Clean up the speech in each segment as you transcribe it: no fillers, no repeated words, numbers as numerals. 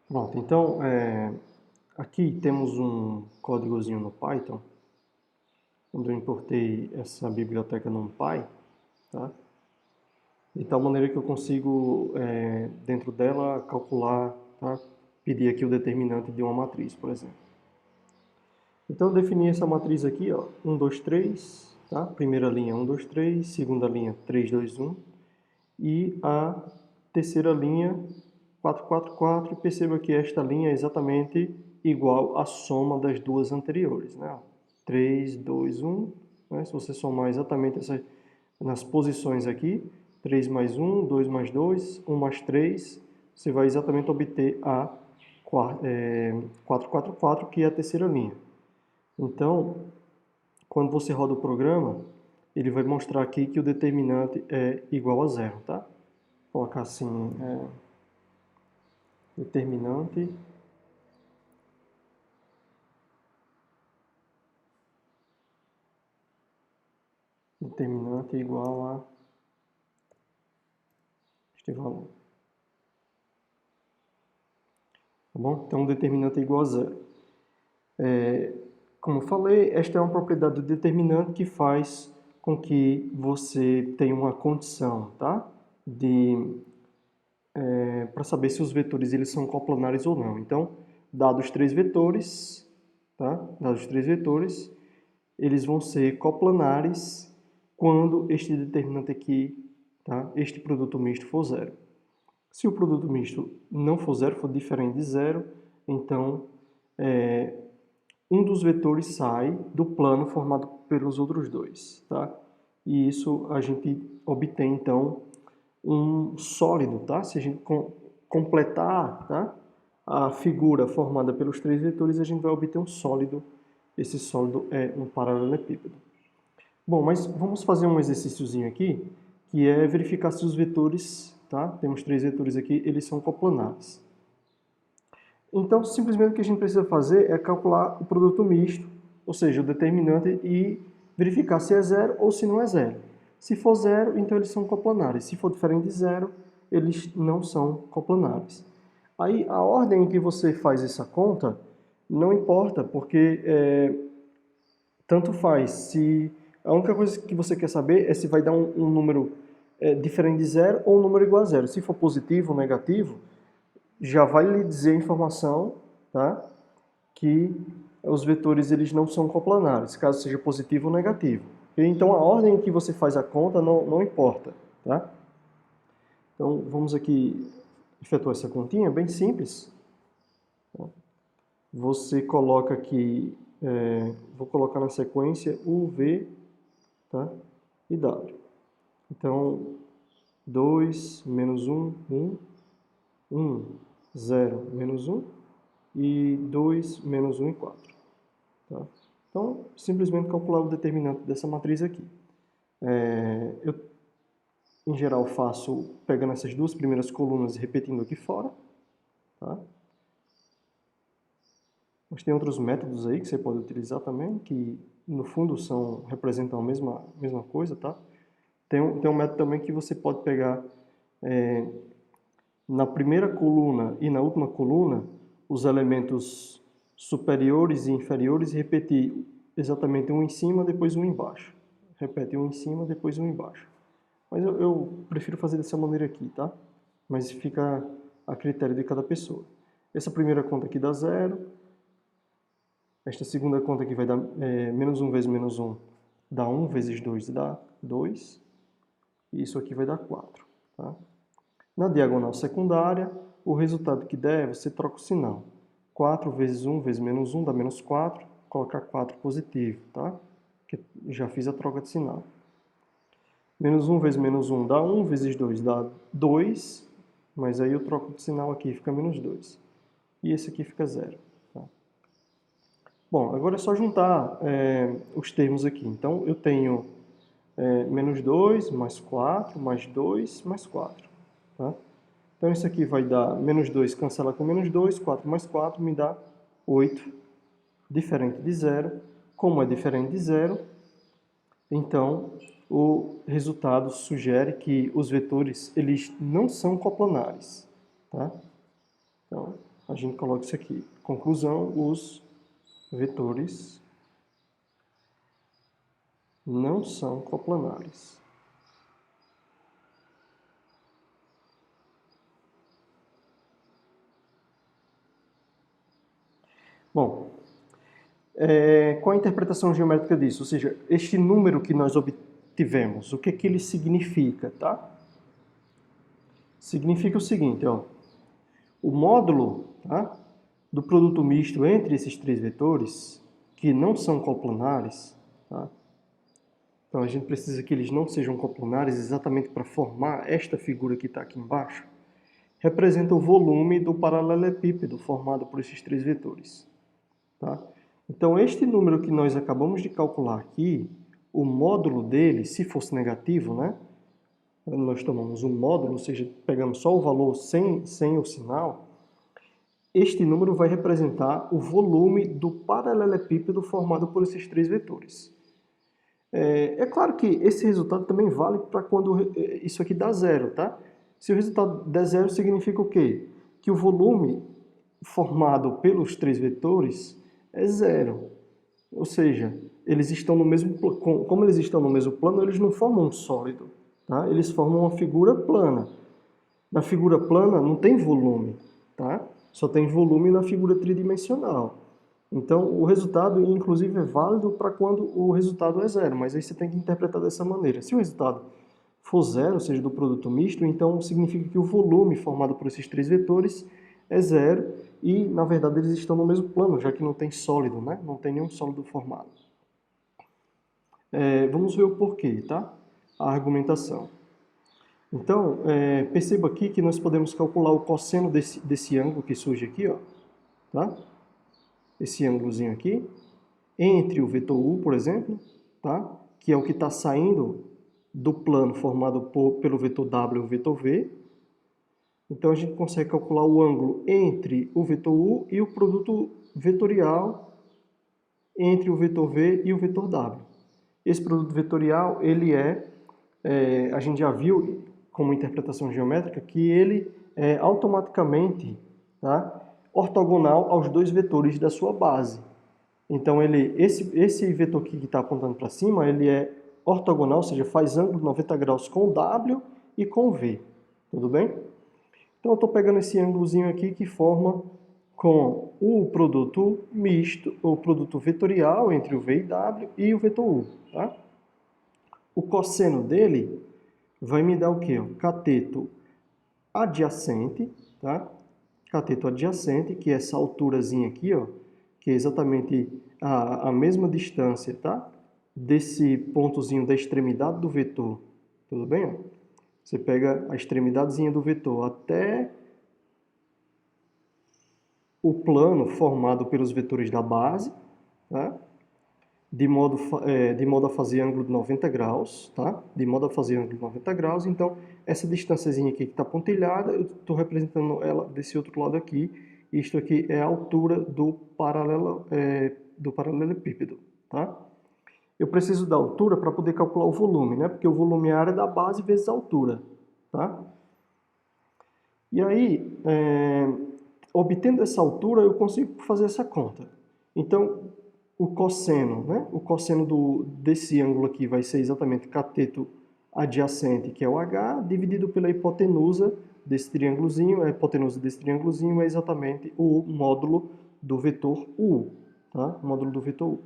Pronto, então aqui temos um códigozinho no Python, onde eu importei essa biblioteca NumPy, tá? De tal maneira que eu consigo, dentro dela, calcular, tá? Pedir aqui o determinante de uma matriz, por exemplo. Então eu defini essa matriz aqui, ó, 1, 2, 3, tá? Primeira linha 1, 2, 3, segunda linha 3, 2, 1 e a terceira linha 4, 4, 4, e perceba que esta linha é exatamente igual à soma das duas anteriores, né? 3, 2, 1, né? Se você somar exatamente nas posições aqui, 3 mais 1, 2 mais 2, 1 mais 3, você vai exatamente obter a 4, 4, 4, que é a terceira linha. Então, quando você roda o programa, ele vai mostrar aqui que o determinante é igual a zero, tá? Vou colocar assim, determinante igual a este valor. Tá bom? Então, o determinante é igual a zero. Como eu falei, esta é uma propriedade do determinante que faz com que você tenha uma condição, tá? Para saber se os vetores eles são coplanares ou não. Então, dados três vetores, tá? Dados três vetores, eles vão ser coplanares quando este determinante aqui, tá? Este produto misto for zero. Se o produto misto não for zero, for diferente de zero, então um dos vetores sai do plano formado pelos outros dois, tá? E isso a gente obtém, então, um sólido, tá? Se a gente completar, tá? A figura formada pelos três vetores, a gente vai obter um sólido. Esse sólido é um paralelepípedo. Bom, mas vamos fazer um exercíciozinho aqui, que é verificar se os vetores, tá? Temos três vetores aqui, eles são coplanares. Então, simplesmente o que a gente precisa fazer é calcular o produto misto, ou seja, o determinante, e verificar se é zero ou se não é zero. Se for zero, então eles são coplanares. Se for diferente de zero, eles não são coplanares. Aí, a ordem em que você faz essa conta não importa, porque tanto faz. Se a única coisa que você quer saber é se vai dar um número diferente de zero ou um número igual a zero. Se for positivo ou negativo, já vai lhe dizer a informação, tá? Que os vetores eles não são coplanares, caso seja positivo ou negativo. Então a ordem em que você faz a conta não importa, tá? Então vamos aqui efetuar essa continha, bem simples. Você coloca aqui, vou colocar na sequência U, V, tá? E W. Então 2 menos 1, 1, 1, 0 menos 1 e 2 menos 1 e 4. Tá? Então, simplesmente calcular o determinante dessa matriz aqui. Eu, em geral, faço pegando essas duas primeiras colunas e repetindo aqui fora. Tá? Mas tem outros métodos aí que você pode utilizar também, que no fundo representam a mesma coisa. Tá? Tem um método também que você pode pegar na primeira coluna e na última coluna os elementos superiores e inferiores e repetir exatamente um em cima, depois um embaixo. Repete um em cima, depois um embaixo. Mas eu prefiro fazer dessa maneira aqui, tá? Mas fica a critério de cada pessoa. Essa primeira conta aqui dá 0. Esta segunda conta aqui vai dar menos 1 vezes menos 1 dá 1 vezes 2 dá 2. E isso aqui vai dar 4. Tá? Na diagonal secundária, o resultado que der, você troca o sinal. 4 vezes 1 vezes menos 1 dá menos 4. Colocar 4 positivo, tá? Que já fiz a troca de sinal. Menos 1 vezes menos 1 dá 1, vezes 2 dá 2, mas aí eu troco de sinal aqui, fica menos 2. E esse aqui fica 0. Tá? Bom, agora é só juntar os termos aqui. Então, eu tenho menos 2, mais 4, mais 2, mais 4. Tá? Então, isso aqui vai dar menos 2, cancela com menos 2, 4 mais 4 me dá 8, diferente de 0. Como é diferente de 0, então o resultado sugere que os vetores eles não são coplanares. Tá? Então, a gente coloca isso aqui. Conclusão, os vetores não são coplanares. Bom, qual a interpretação geométrica disso? Ou seja, este número que nós obtivemos, o que que ele significa, tá? Significa o seguinte, ó, o módulo, tá, do produto misto entre esses três vetores, que não são coplanares, tá? Então a gente precisa que eles não sejam coplanares exatamente para formar esta figura que está aqui embaixo, representa o volume do paralelepípedo formado por esses três vetores. Tá? Então este número que nós acabamos de calcular aqui, o módulo dele, se fosse negativo, né? Nós tomamos um módulo, ou seja, pegamos só o valor sem o sinal, este número vai representar o volume do paralelepípedo formado por esses três vetores. É claro que esse resultado também vale para quando isso aqui dá zero, tá? Se o resultado der zero, significa o quê? Que o volume formado pelos três vetores é zero. Ou seja, eles estão no mesmo, como eles estão no mesmo plano, eles não formam um sólido, tá? Eles formam uma figura plana. Na figura plana não tem volume, tá? Só tem volume na figura tridimensional. Então, o resultado, inclusive, é válido para quando o resultado é zero, mas aí você tem que interpretar dessa maneira. Se o resultado for zero, ou seja, do produto misto, então significa que o volume formado por esses três vetores é zero e, na verdade, eles estão no mesmo plano, já que não tem sólido, né? Não tem nenhum sólido formado. Vamos ver o porquê, tá? A argumentação. Então, perceba aqui que nós podemos calcular o cosseno desse ângulo que surge aqui, ó, tá? Esse ângulozinho aqui, entre o vetor U, por exemplo, tá? Que é o que está saindo do plano formado pelo vetor W e o vetor V. Então, a gente consegue calcular o ângulo entre o vetor U e o produto vetorial entre o vetor V e o vetor W. Esse produto vetorial, ele a gente já viu como interpretação geométrica, que ele é automaticamente, tá, ortogonal aos dois vetores da sua base. Então, esse vetor aqui que está apontando para cima, ele é ortogonal, ou seja, faz ângulo de 90 graus com o W e com o V. Tudo bem? Então, eu estou pegando esse ângulozinho aqui que forma com o produto misto, o produto vetorial entre o V e W e o vetor U. Tá? O cosseno dele vai me dar o quê? Cateto adjacente, tá? Cateto adjacente, que é essa alturazinha aqui, ó, que é exatamente a mesma distância, tá? Desse pontozinho da extremidade do vetor, tudo bem? Você pega a extremidadezinha do vetor até o plano formado pelos vetores da base, tá? De modo a fazer ângulo de 90 graus, tá? De modo a fazer ângulo de 90 graus, então essa distânciazinha aqui que está pontilhada, eu estou representando ela desse outro lado aqui, isto aqui é a altura do paralelepípedo, tá? Eu preciso da altura para poder calcular o volume, né? Porque o volume é a área da base vezes a altura, tá? E aí, obtendo essa altura, eu consigo fazer essa conta. Então, o cosseno, né? O cosseno desse ângulo aqui vai ser exatamente cateto adjacente, que é o H, dividido pela hipotenusa desse triângulozinho. A hipotenusa desse triângulozinho é exatamente o módulo do vetor U, tá? O módulo do vetor U.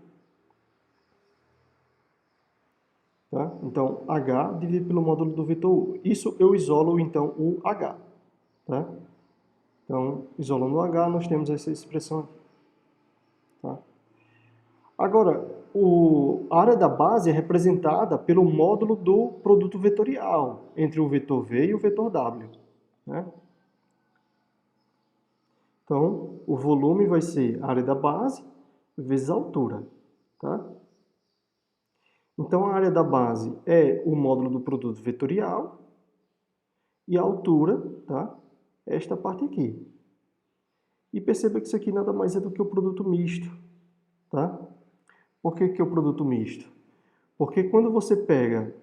Tá? Então, H dividido pelo módulo do vetor U. Isso eu isolo, então, o H. Tá? Então, isolando o H, nós temos essa expressão aqui. Tá? Agora, a área da base é representada pelo módulo do produto vetorial entre o vetor V e o vetor W. Né? Então, o volume vai ser a área da base vezes a altura. Tá? Então, a área da base é o módulo do produto vetorial e a altura, tá? É esta parte aqui. E perceba que isso aqui nada mais é do que o produto misto. Tá? Por que é o produto misto? Porque quando você pega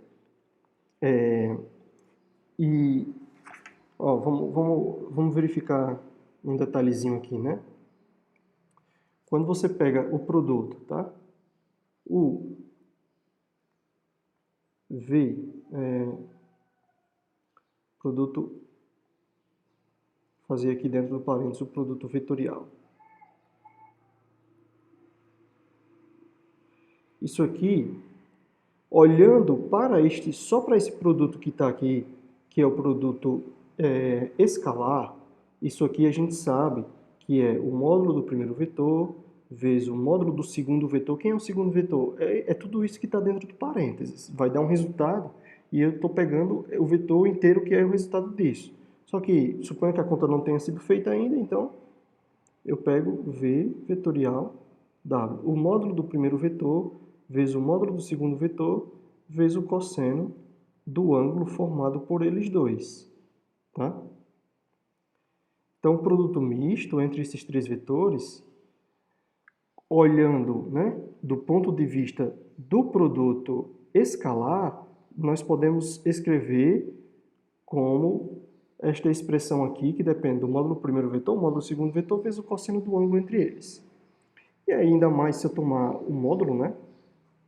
vamos verificar um detalhezinho aqui, né? Quando você pega o produto, tá? O produto, fazer aqui dentro do parênteses o produto vetorial. Isso aqui, olhando para só para esse produto que está aqui, que é o produto escalar, isso aqui a gente sabe que é o módulo do primeiro vetor vezes o módulo do segundo vetor. Quem é o segundo vetor? É tudo isso que está dentro do parênteses. Vai dar um resultado e eu estou pegando o vetor inteiro que é o resultado disso. Só que suponha que a conta não tenha sido feita ainda, então eu pego V vetorial W. O módulo do primeiro vetor vezes o módulo do segundo vetor vezes o cosseno do ângulo formado por eles dois. Tá? Então, o produto misto entre esses três vetores, olhando, né, do ponto de vista do produto escalar, nós podemos escrever como esta expressão aqui, que depende do módulo do primeiro vetor, o módulo do segundo vetor, vezes o cosseno do ângulo entre eles. E ainda mais se eu tomar o módulo, né?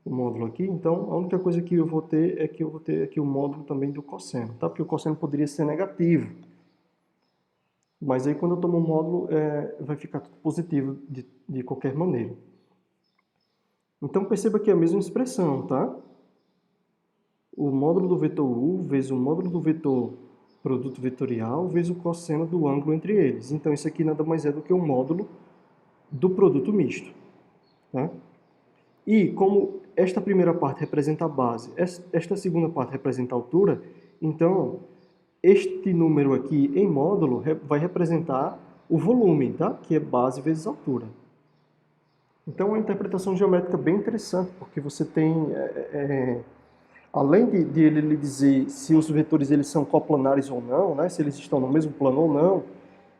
O módulo aqui, então a única coisa que eu vou ter é que eu vou ter aqui o módulo também do cosseno, tá? Porque o cosseno poderia ser negativo. Mas aí quando eu tomo o módulo, vai ficar tudo positivo de qualquer maneira. Então perceba que é a mesma expressão, tá? O módulo do vetor U vezes o módulo do vetor produto vetorial vezes o cosseno do ângulo entre eles. Então isso aqui nada mais é do que um módulo do produto misto. Tá? E como esta primeira parte representa a base, esta segunda parte representa a altura, então este número aqui em módulo vai representar o volume, tá? Que é base vezes altura. Então é uma interpretação geométrica bem interessante, porque você tem, além de ele lhe dizer se os vetores eles são coplanares ou não, né? Se eles estão no mesmo plano ou não,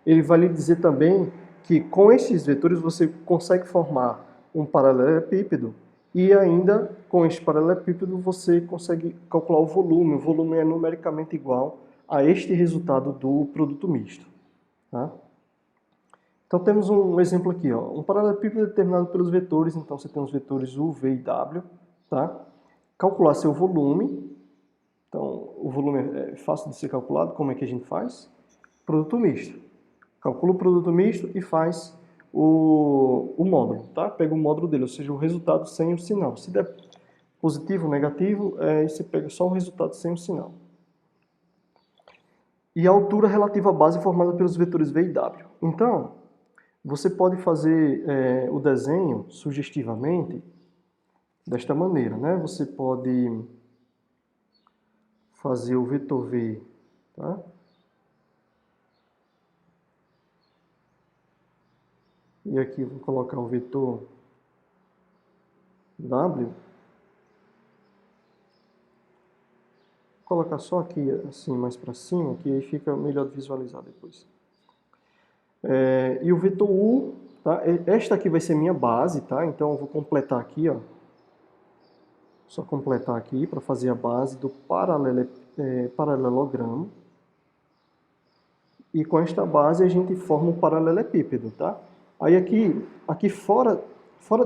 ele vai lhe dizer também que com esses vetores você consegue formar um paralelepípedo e ainda com este paralelepípedo você consegue calcular o volume. O volume é numericamente igual a este resultado do produto misto. Tá? Então temos um exemplo aqui, ó, um paralelepípedo determinado pelos vetores, então você tem os vetores U, V e W. Tá? Calcular seu volume, então o volume é fácil de ser calculado, como é que a gente faz? Produto misto. Calcula o produto misto e faz o módulo, tá? Pega o módulo dele, ou seja, o resultado sem o sinal. Se der positivo ou negativo, aí você pega só o resultado sem o sinal. E a altura relativa à base formada pelos vetores V e W. Então, você pode fazer o desenho sugestivamente desta maneira, né? Você pode fazer o vetor V, tá? E aqui vou colocar o vetor W. Vou colocar só aqui, assim, mais para cima, que aí fica melhor de visualizar depois. E o vetor U, tá? Esta aqui vai ser minha base, tá? Então eu vou completar aqui, ó. Só completar aqui para fazer a base do paralelogramo. E com esta base a gente forma um paralelepípedo, tá? Aí aqui fora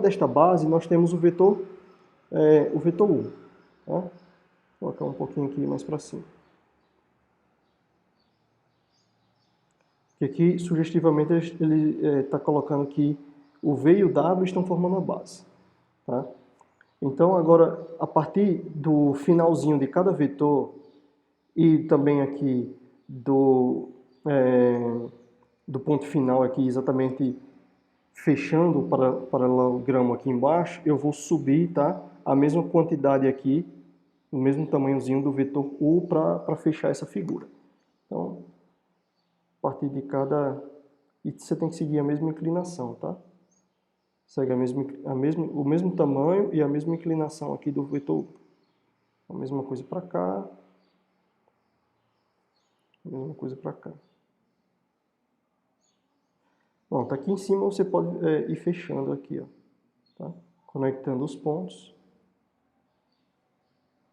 desta base nós temos o vetor U, tá? Vou colocar um pouquinho aqui mais para cima. Que aqui, sugestivamente, ele está colocando que o V e o W estão formando a base. Tá? Então, agora, a partir do finalzinho de cada vetor e também aqui do ponto final aqui, exatamente fechando o paralelogramo aqui embaixo, eu vou subir, tá? A mesma quantidade aqui, o mesmo tamanhozinho do vetor U para fechar essa figura. Então, a partir de cada... E você tem que seguir a mesma inclinação, tá? Segue o mesmo tamanho e a mesma inclinação aqui do vetor U. A mesma coisa para cá. A mesma coisa para cá. Bom, tá aqui em cima você pode ir fechando aqui, ó. Tá? Conectando os pontos.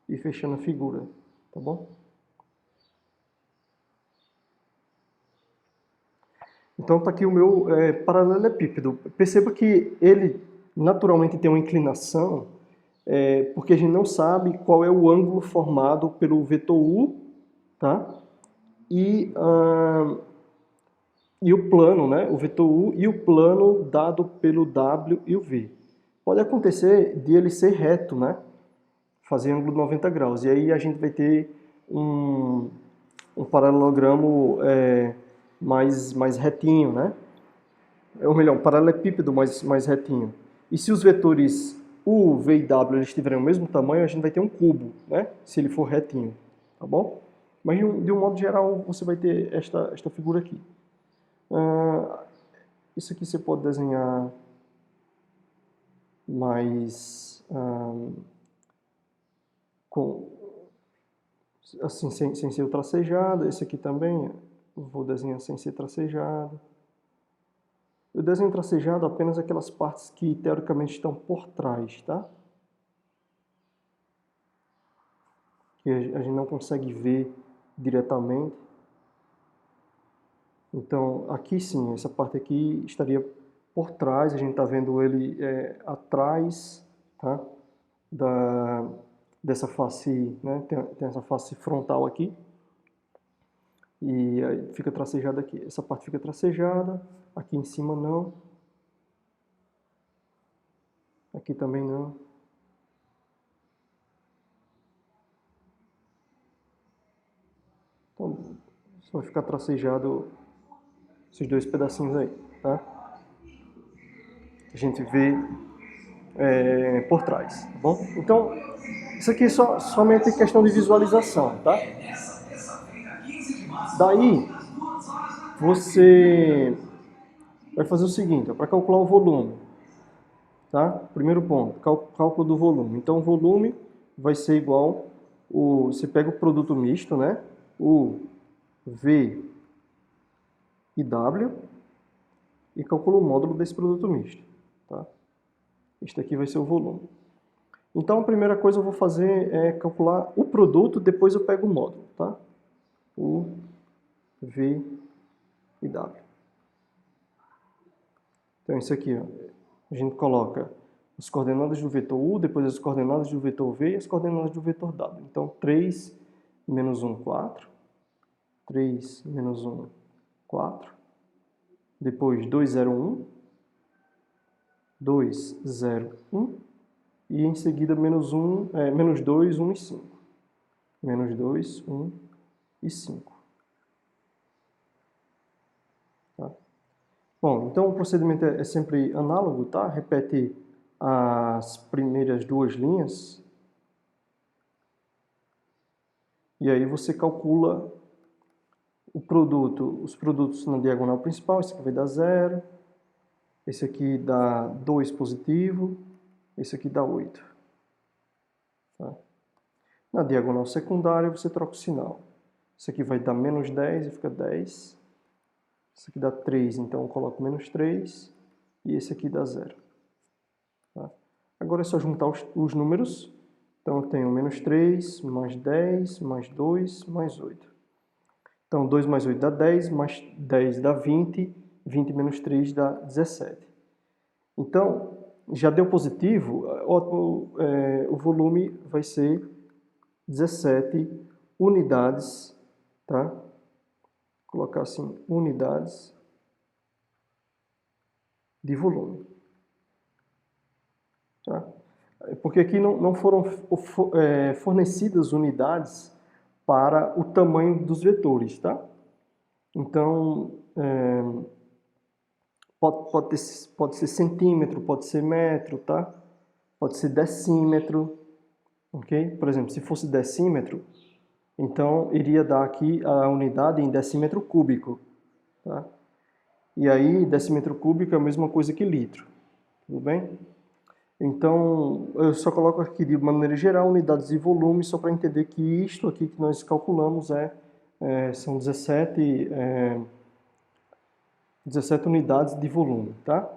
E fechando a figura, tá bom? Então está aqui o meu paralelepípedo. Perceba que ele naturalmente tem uma inclinação, porque a gente não sabe qual é o ângulo formado pelo vetor U, tá? E o plano, né? O vetor U e o plano dado pelo W e o V. Pode acontecer de ele ser reto, né? Fazer ângulo de 90 graus. E aí a gente vai ter um paralelogramo mais retinho, né? Ou melhor, um paralelepípedo mais retinho. E se os vetores U, V e W eles tiverem o mesmo tamanho, a gente vai ter um cubo, né? Se ele for retinho, tá bom? Mas de um modo geral, você vai ter esta figura aqui. Isso aqui você pode desenhar mais assim, sem ser tracejado. Esse aqui também eu vou desenhar sem ser tracejado. Eu desenho tracejado apenas aquelas partes que teoricamente estão por trás, tá? Que a gente não consegue ver diretamente. Então, aqui sim, essa parte aqui estaria por trás, a gente está vendo ele atrás, tá? Dessa face, né? Tem essa face frontal aqui. E aí fica tracejada aqui. Essa parte fica tracejada, aqui em cima não. Aqui também não. Então, só vai ficar tracejado esses dois pedacinhos aí, tá? A gente vê por trás, tá bom? Então, isso aqui é somente questão de visualização, tá? Daí, você vai fazer o seguinte, para calcular o volume, tá? Primeiro ponto, cálculo do volume. Então, o volume vai ser igual, você pega o produto misto, né? O V e W, e calcula o módulo desse produto misto, tá? Este aqui vai ser o volume. Então, a primeira coisa eu vou fazer é calcular o produto, depois eu pego o módulo, tá? U, V e W. Então, isso aqui, ó, a gente coloca as coordenadas do vetor U, depois as coordenadas do vetor V e as coordenadas do vetor W. Então, 3 menos 1, 4. 3 menos 1, 4. Depois, 2, 0, 1. 2, 0, 1. E em seguida, menos 2, 1 e 5. Menos 2, 1 e 5. Tá? Bom, então o procedimento é sempre análogo, tá? Repete as primeiras duas linhas. E aí você calcula os produtos na diagonal principal. Esse aqui vai dar 0. Esse aqui dá 2 positivo. Esse aqui dá 8. Tá? Na diagonal secundária você troca o sinal. Esse aqui vai dar menos 10 e fica 10. Esse aqui dá 3, então eu coloco menos 3. E esse aqui dá 0. Tá? Agora é só juntar os números. Então eu tenho menos 3, mais 10, mais 2, mais 8. Então 2 mais 8 dá 10, mais 10 dá 20, 20 menos 3 dá 17. Então, já deu positivo, o volume vai ser 17 unidades, tá? Vou colocar assim, unidades de volume. Tá? Porque aqui não foram fornecidas unidades para o tamanho dos vetores, tá? Então, pode ser centímetro, pode ser metro, tá? Pode ser decímetro, ok? Por exemplo, se fosse decímetro, então iria dar aqui a unidade em decímetro cúbico, tá? E aí, decímetro cúbico é a mesma coisa que litro, tudo bem? Então, eu só coloco aqui de maneira geral unidades de volume, só para entender que isto aqui que nós calculamos são 17 unidades de volume, tá?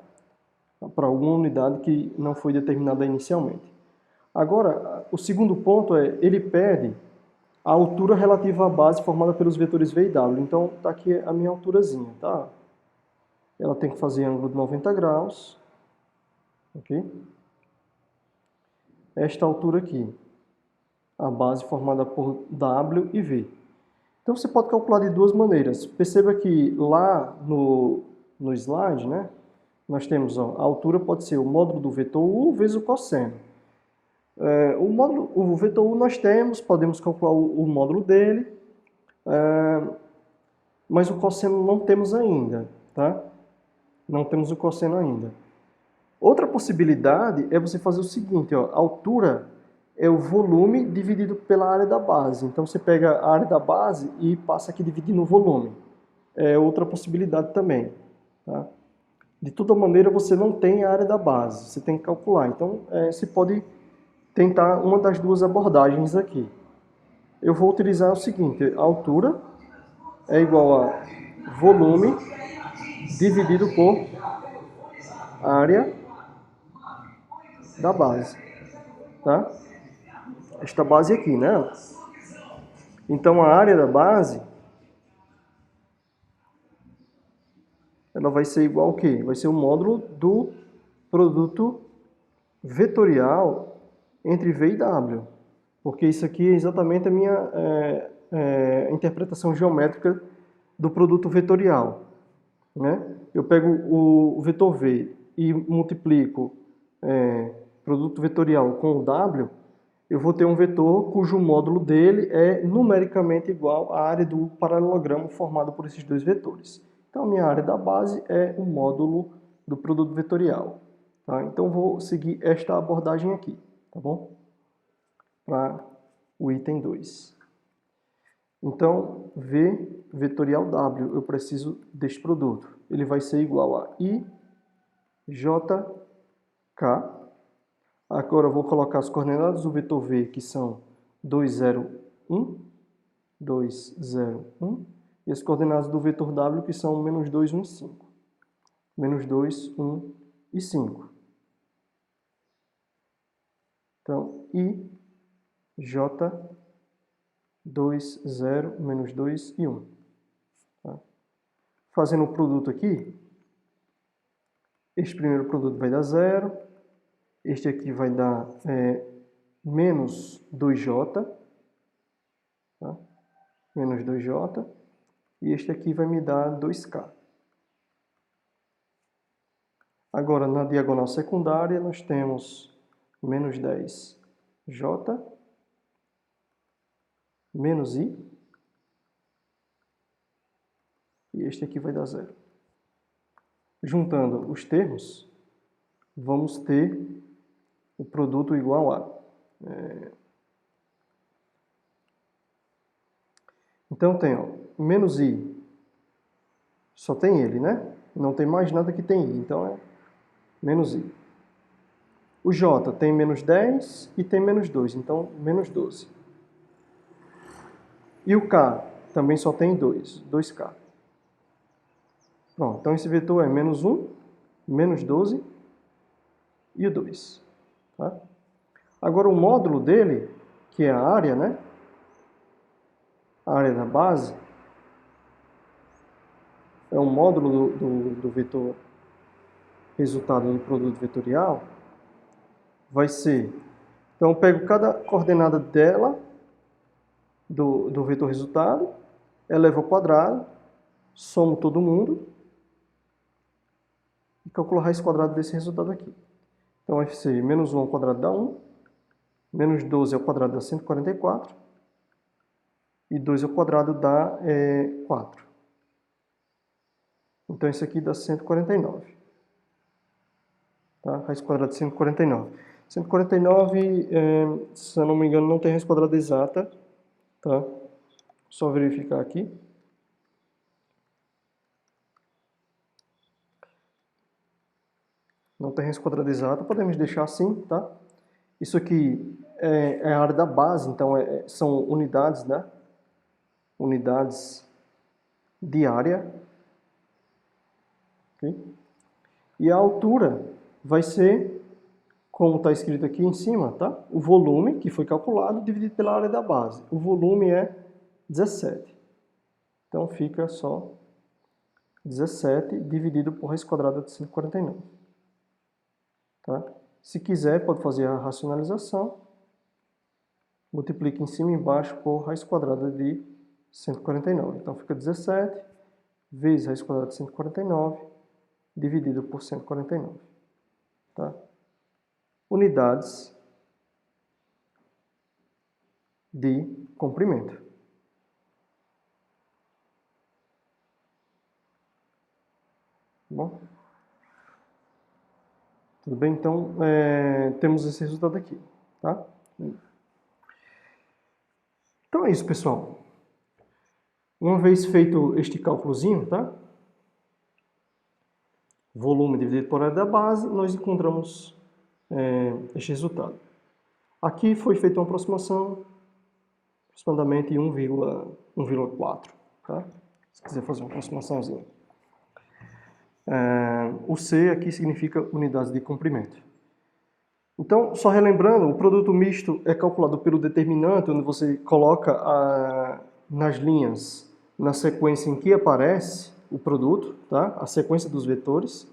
Para alguma unidade que não foi determinada inicialmente. Agora, o segundo ponto ele pede a altura relativa à base formada pelos vetores V e W. Então, está aqui a minha alturazinha, tá? ela tem que fazer ângulo de 90 graus, ok? Esta altura aqui, a base formada por W e V. Então você pode calcular de duas maneiras. Perceba que lá no slide, né, nós temos, ó, a altura pode ser o módulo do vetor U vezes o cosseno. O vetor U nós temos, podemos calcular o módulo dele, mas o cosseno não temos ainda, tá? Não temos o cosseno ainda. Outra possibilidade é você fazer o seguinte, ó, a altura é o volume dividido pela área da base. Então você pega a área da base e passa aqui dividindo o volume. É outra possibilidade também, tá? De toda maneira você não tem a área da base, você tem que calcular. Então você pode tentar uma das duas abordagens aqui. Eu vou utilizar o seguinte, a altura é igual a volume dividido por área da base, tá? Esta base aqui, né? Então a área da base, ela vai ser igual ao quê? Vai ser o módulo do produto vetorial entre V e W. Porque isso aqui é exatamente a minha interpretação geométrica do produto vetorial, né? Eu pego o vetor V e multiplico produto vetorial com o W, eu vou ter um vetor cujo módulo dele é numericamente igual à área do paralelogramo formado por esses dois vetores. Então, a minha área da base é o módulo do produto vetorial. Tá? Então, vou seguir esta abordagem aqui, tá bom? Para o item 2. Então, V vetorial W, eu preciso deste produto. Ele vai ser igual a IJK. Agora eu vou colocar as coordenadas do vetor V, que são 2, 0, 1, 2, 0, 1, e as coordenadas do vetor W, que são menos 2, 1 e 5. Menos 2, 1 e 5. Então, IJ 2, 0, menos 2 e 1. Tá? Fazendo o produto aqui, este primeiro produto vai dar 0, este aqui vai dar menos 2J, tá? Menos 2J, e este aqui vai me dar 2K. Agora, na diagonal secundária, nós temos menos 10J, menos I, e este aqui vai dar 0. Juntando os termos, vamos ter o produto igual a... Então tem, ó, menos I, só tem ele, né? Não tem mais nada que tem I, então é menos I. O J tem menos 10 e tem menos 2, então menos 12. E o K também só tem 2, 2K. Pronto, então esse vetor é menos 1, menos 12 e o 2. Tá? Agora o módulo dele, que é a área, né? A área da base, é um módulo do vetor resultado do produto vetorial, vai ser... Então eu pego cada coordenada dela, do vetor resultado, elevo ao quadrado, somo todo mundo e calculo a raiz quadrada desse resultado aqui. Então vai ser menos 1 ao quadrado dá 1, menos 12 ao quadrado dá 144, e 2 ao quadrado dá 4. Então isso aqui dá 149. Tá? Raiz quadrada de 149. 149, se eu não me engano, não tem raiz quadrada exata. Tá? Só verificar aqui. Não tem raiz quadrada exata, podemos deixar assim, tá? Isso aqui é a área da base, então são unidades, né? Unidades de área. Okay? E a altura vai ser, como está escrito aqui em cima, tá? O volume, que foi calculado, dividido pela área da base. O volume é 17. Então fica só 17 dividido por raiz quadrada de 149. Tá? Se quiser, pode fazer a racionalização. Multiplica em cima e embaixo por raiz quadrada de 149. Então, fica 17 vezes raiz quadrada de 149 dividido por 149. Tá? Unidades de comprimento. Bom? Tudo bem? Então, temos esse resultado aqui. Tá? Então é isso, pessoal. Uma vez feito este cálculozinho, tá? Volume dividido por área da base, nós encontramos este resultado. Aqui foi feita uma aproximação, aproximadamente 1,4. Tá? Se quiser fazer uma aproximaçãozinha. O C aqui significa unidades de comprimento. Então, só relembrando, o produto misto é calculado pelo determinante, onde você coloca nas linhas, na sequência em que aparece o produto, tá? A sequência dos vetores.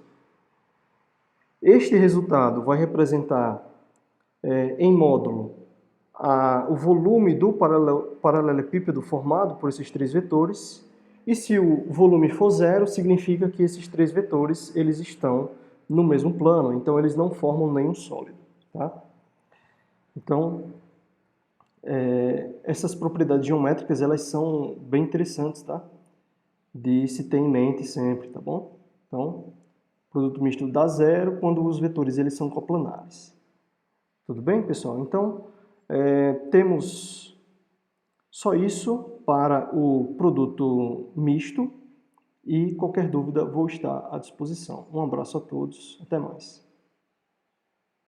Este resultado vai representar em módulo o volume do paralelepípedo formado por esses três vetores. E se o volume for zero, significa que esses três vetores eles estão no mesmo plano, então eles não formam nenhum sólido. Tá? Então, essas propriedades geométricas elas são bem interessantes, tá? De se ter em mente sempre, tá bom? Então, produto misto dá zero quando os vetores eles são coplanares. Tudo bem, pessoal? Então, temos só isso para o produto misto e qualquer dúvida vou estar à disposição. Um abraço a todos, até mais.